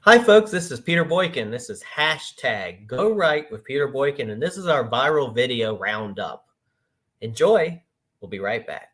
Hi, folks. This is Peter Boykin. This is hashtag Go Right with Peter Boykin, and this is our viral video roundup. Enjoy. We'll be right back.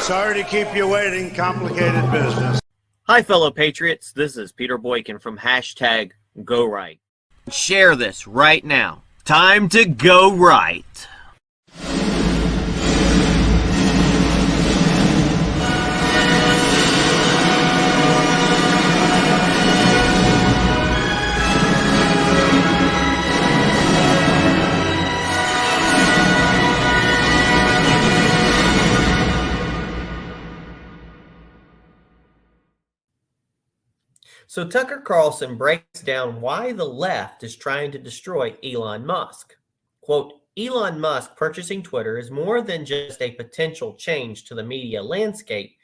Sorry to keep you waiting. Complicated business. Hi, fellow patriots. This is Peter Boykin from hashtag Go Right. Share this right now. Time to go right. So Tucker Carlson breaks down why the left is trying to destroy Elon Musk. Quote, Elon Musk purchasing Twitter is more than just a potential change to the media landscape.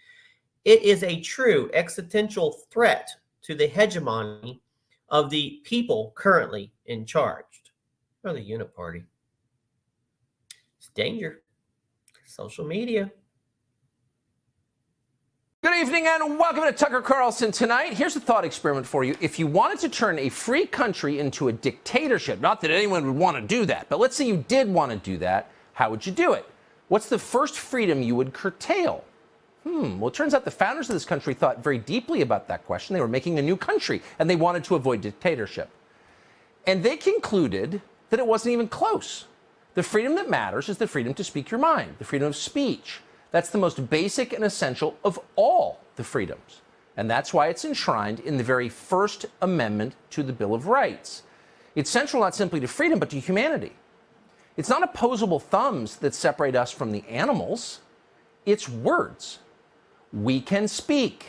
It is a true existential threat to the hegemony of the people currently in charge, or the Uniparty. It's danger. Social media. Good evening and welcome to Tucker Carlson Tonight. Here's a thought experiment for you. If you wanted to turn a free country into a dictatorship, not that anyone would want to do that, but let's say you did want to do that, how would you do it? What's the first freedom you would curtail? Well, it turns out the founders of this country thought very deeply about that question. They were making a new country and they wanted to avoid dictatorship. And they concluded that it wasn't even close. The freedom that matters is the freedom to speak your mind, the freedom of speech. That's the most basic and essential of all the freedoms. And that's why it's enshrined in the very First Amendment to the Bill of Rights. It's central not simply to freedom, but to humanity. It's not opposable thumbs that separate us from the animals. It's words. We can speak.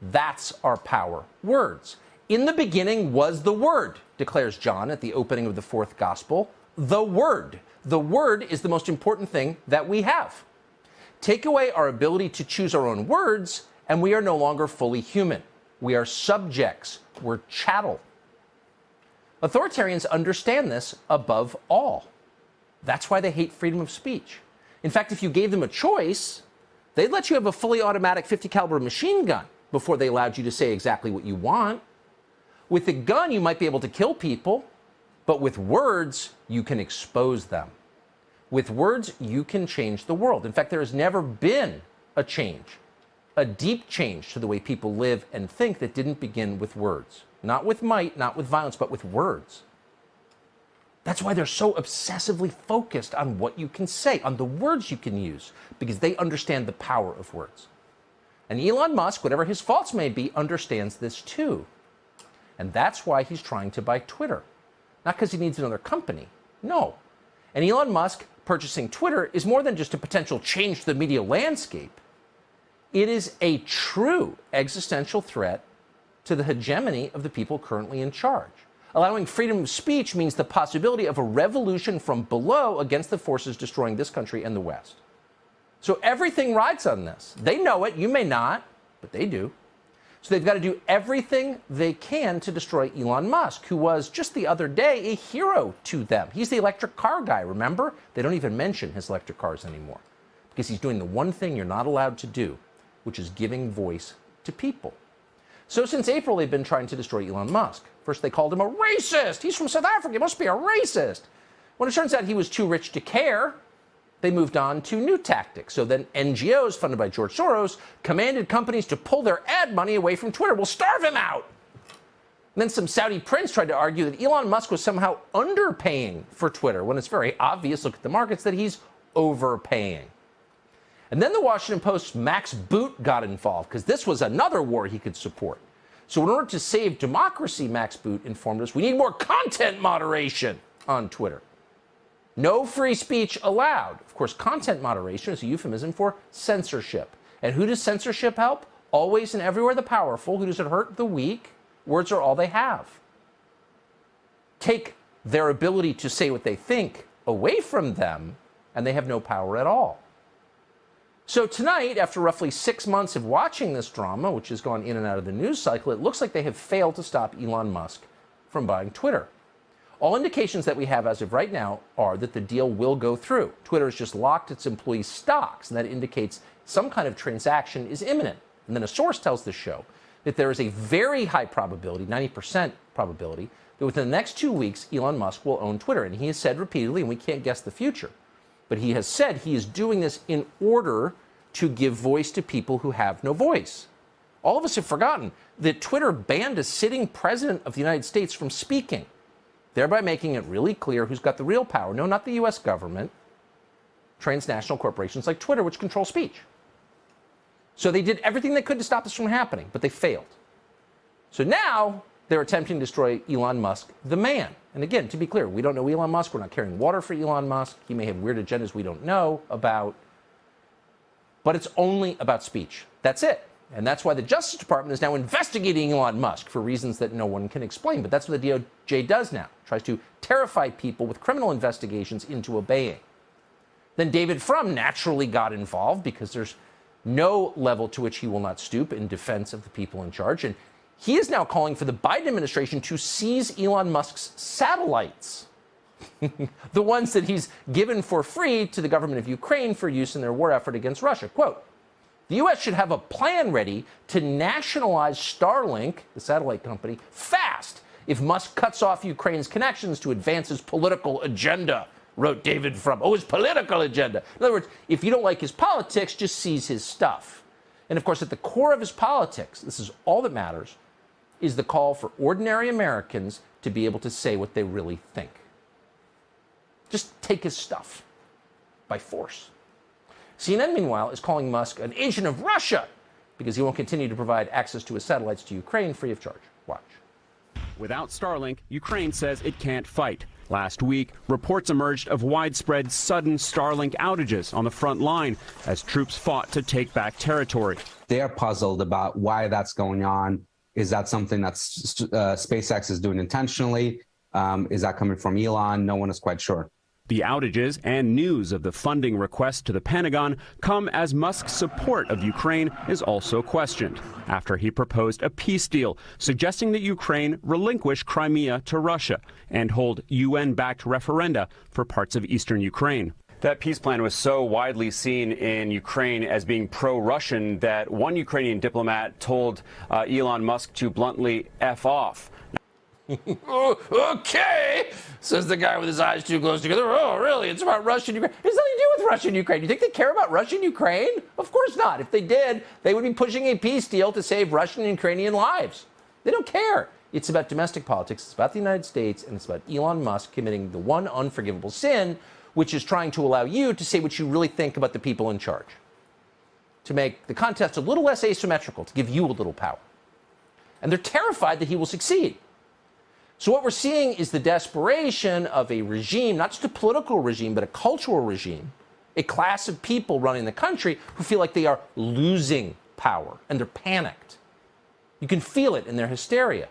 That's our power. Words. In the beginning was the Word, declares John at the opening of the fourth gospel. The Word. The Word is the most important thing that we have. Take away our ability to choose our own words, and we are no longer fully human. We are subjects. We're chattel. Authoritarians understand this above all. That's why they hate freedom of speech. In fact, if you gave them a choice, they'd let you have a fully automatic 50 caliber machine gun before they allowed you to say exactly what you want. With a gun, you might be able to kill people, but with words, you can expose them. With words, you can change the world. In fact, there has never been a change, a deep change to the way people live and think that didn't begin with words. Not with might, not with violence, but with words. That's why they're so obsessively focused on what you can say, on the words you can use, because they understand the power of words. And Elon Musk, whatever his faults may be, understands this too. And that's why he's trying to buy Twitter. Not because he needs another company. No. And Elon Musk purchasing Twitter is more than just a potential change to the media landscape. It is a true existential threat to the hegemony of the people currently in charge. Allowing freedom of speech means the possibility of a revolution from below against the forces destroying this country and the West. So everything rides on this. They know it. You may not, but they do. So they've got to do everything they can to destroy Elon Musk, who was just the other day a hero to them. He's the electric car guy, remember? They don't even mention his electric cars anymore because he's doing the one thing you're not allowed to do, which is giving voice to people. So since April, they've been trying to destroy Elon Musk. First, they called him a racist. He's from South Africa. He must be a racist. When it turns out he was too rich to care, they moved on to new tactics. So then NGOs funded by George Soros commanded companies to pull their ad money away from Twitter. We'll starve him out. And then some Saudi prince tried to argue that Elon Musk was somehow underpaying for Twitter, when it's very obvious, look at the markets, that he's overpaying. And then the Washington Post's Max Boot got involved, because this was another war he could support. So in order to save democracy, Max Boot informed us, we need more content moderation on Twitter. No free speech allowed. Of course, content moderation is a euphemism for censorship. And who does censorship help? Always and everywhere the powerful. Who does it hurt? The weak. Words are all they have. Take their ability to say what they think away from them, and they have no power at all. So tonight, after roughly 6 months of watching this drama, which has gone in and out of the news cycle, it looks like they have failed to stop Elon Musk from buying Twitter. All indications that we have as of right now are that the deal will go through. Twitter has just locked its employees' stocks, and that indicates some kind of transaction is imminent. And then a source tells the show that there is a very high probability, 90% probability, that within the next 2 weeks, Elon Musk will own Twitter. And he has said repeatedly, and we can't guess the future, but he has said he is doing this in order to give voice to people who have no voice. All of us have forgotten that Twitter banned a sitting president of the United States from speaking, thereby making it really clear who's got the real power. No, not the U.S. government. Transnational corporations like Twitter, which control speech. So they did everything they could to stop this from happening, but they failed. So now they're attempting to destroy Elon Musk, the man. And again, to be clear, we don't know Elon Musk. We're not carrying water for Elon Musk. He may have weird agendas we don't know about. But it's only about speech. That's it. And that's why the Justice Department is now investigating Elon Musk for reasons that no one can explain. But that's what the DOJ does now. Tries to terrify people with criminal investigations into obeying. Then David Frum naturally got involved because there's no level to which he will not stoop in defense of the people in charge. And he is now calling for the Biden administration to seize Elon Musk's satellites. The ones that he's given for free to the government of Ukraine for use in their war effort against Russia. Quote, the U.S. should have a plan ready to nationalize Starlink, the satellite company, fast if Musk cuts off Ukraine's connections to advance his political agenda, wrote David Frum. Oh, his political agenda. In other words, if you don't like his politics, just seize his stuff. And of course, at the core of his politics, this is all that matters, is the call for ordinary Americans to be able to say what they really think. Just take his stuff by force. CNN, meanwhile, is calling Musk an agent of Russia because he won't continue to provide access to his satellites to Ukraine free of charge. Watch. Without Starlink, Ukraine says it can't fight. Last week, reports emerged of widespread sudden Starlink outages on the front line as troops fought to take back territory. They are puzzled about why that's going on. Is that something that SpaceX is doing intentionally? Is that coming from Elon? No one is quite sure. The outages and news of the funding request to the Pentagon come as Musk's support of Ukraine is also questioned after he proposed a peace deal suggesting that Ukraine relinquish Crimea to Russia and hold UN-backed referenda for parts of eastern Ukraine. That peace plan was so widely seen in Ukraine as being pro-Russian that one Ukrainian diplomat told Elon Musk to bluntly F off. Okay, says the guy with his eyes too close together. Oh, really? It's about Russia and Ukraine. It has nothing to do with Russia and Ukraine. You think they care about Russia and Ukraine? Of course not. If they did, they would be pushing a peace deal to save Russian and Ukrainian lives. They don't care. It's about domestic politics. It's about the United States, and it's about Elon Musk committing the one unforgivable sin, which is trying to allow you to say what you really think about the people in charge. To make the contest a little less asymmetrical, to give you a little power. And they're terrified that he will succeed. So what we're seeing is the desperation of a regime, not just a political regime, but a cultural regime, a class of people running the country who feel like they are losing power, and they're panicked. You can feel it in their hysteria.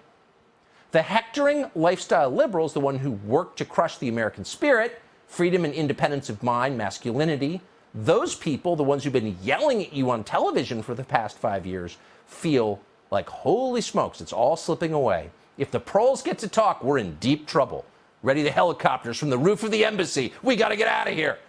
The hectoring lifestyle liberals, the one who work to crush the American spirit, freedom and independence of mind, masculinity, those people, the ones who've been yelling at you on television for the past 5 years, feel like, holy smokes, it's all slipping away. If the proles get to talk, we're in deep trouble. Ready the helicopters from the roof of the embassy. We got to get out of here.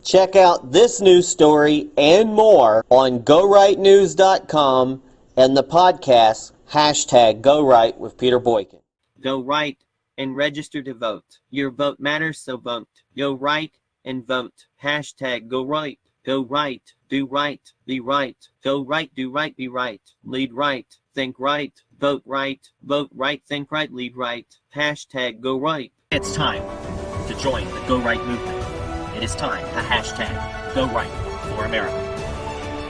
Check out this news story and more on GoRightNews.com and the podcast #GoRight with Peter Boykin. Go right and register to vote. Your vote matters, so vote. Go right and vote. #GoRight. Go right. Do right. Be right. Go right. Do right. Be right. Lead right. Think right. Vote right. Vote right. Think right. Lead right. #GoRight. It's time to join the Go Right movement. It is time to #Go Right for America.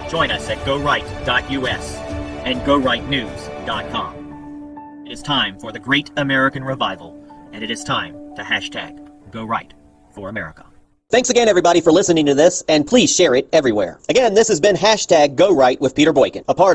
Join us at GoRight.us and GoRightNews.com. It is time for the Great American Revival, and it is time to #Go Right for America. Thanks again, everybody, for listening to this, and please share it everywhere. Again, this has been #GoRight with Peter Boykin, a part